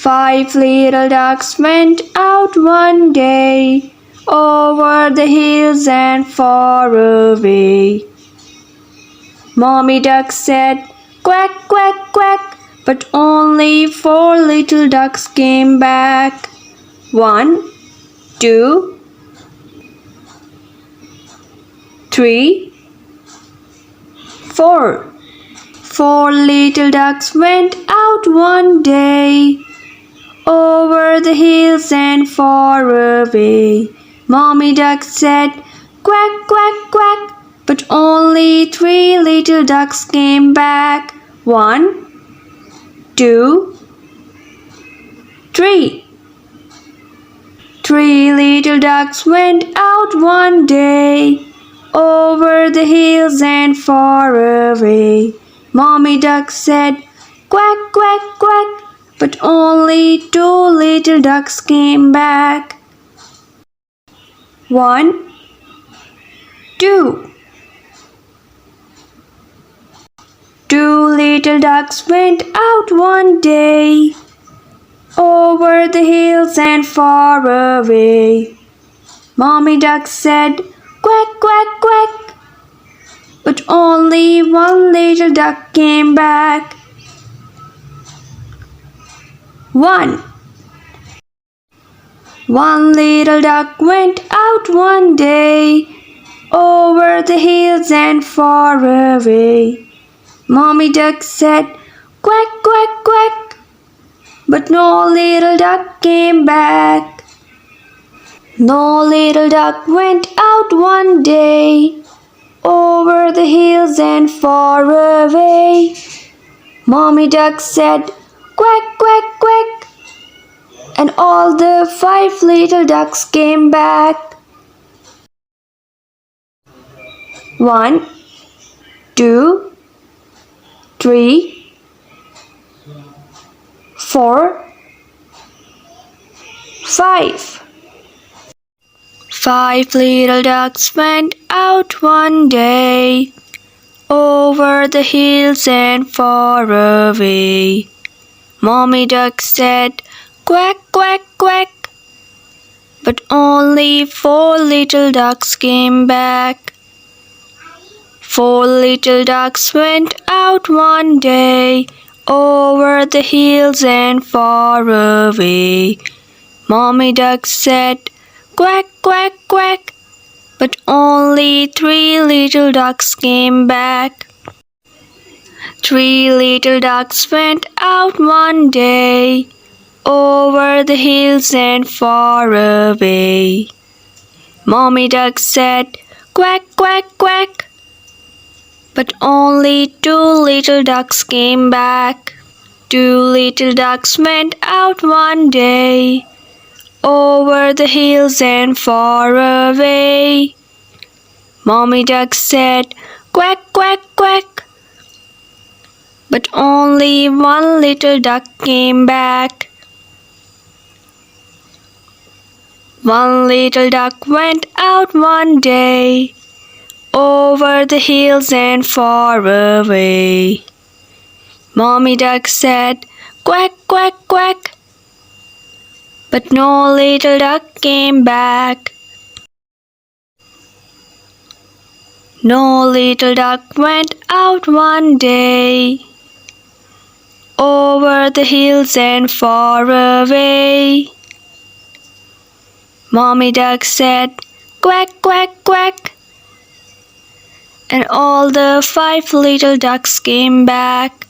5 little ducks went out one day, over the hills and far away. Mommy Duck said, "Quack, quack, quack," but only 4 little ducks came back. 1, 2, 3, 4. 4 little ducks went out one day, over the hills and far away. Mommy Duck said, "Quack, quack, quack," but only 3 little ducks came back. 1, 2, 3. 3 little ducks went out one day, over the hills and far away. Mommy Duck said, "Quack, quack, quack," but only 2 little ducks came back. 1, 2. 2 little ducks went out one day, over the hills and far away. Mommy Duck said, "Quack, quack, quack," but only 1 little duck came back. 1. 1 little duck went out one day, over the hills and far away. Mommy Duck said, "Quack, quack, quack," but no little duck came back. No little duck went out one day, over the hills and far away. Mommy Duck said, "Quack, quack, quack," and all the 5 little ducks came back. 1, 2, 3, 4, 5. 5 little ducks went out one day, over the hills and far away. Mommy Duck said, "Quack, quack, quack," but only 4 little ducks came back. 4 little ducks went out one day, over the hills and far away. Mommy Duck said, "Quack, quack, quack," but only 3 little ducks came back. 3 little ducks went out one day, over the hills and far away. Mommy Duck said, "Quack, quack, quack," but only 2 little ducks came back. 2 little ducks went out one day, over the hills and far away. Mommy Duck said, "Quack, quack, quack," but only 1 little duck came back. 1 little duck went out one day, over the hills and far away. Mommy Duck said, "Quack, quack, quack," but no little duck came back. No little duck went out one day, over the hills and far away. Mommy Duck said, "Quack, quack, quack," and all the 5 little ducks came back.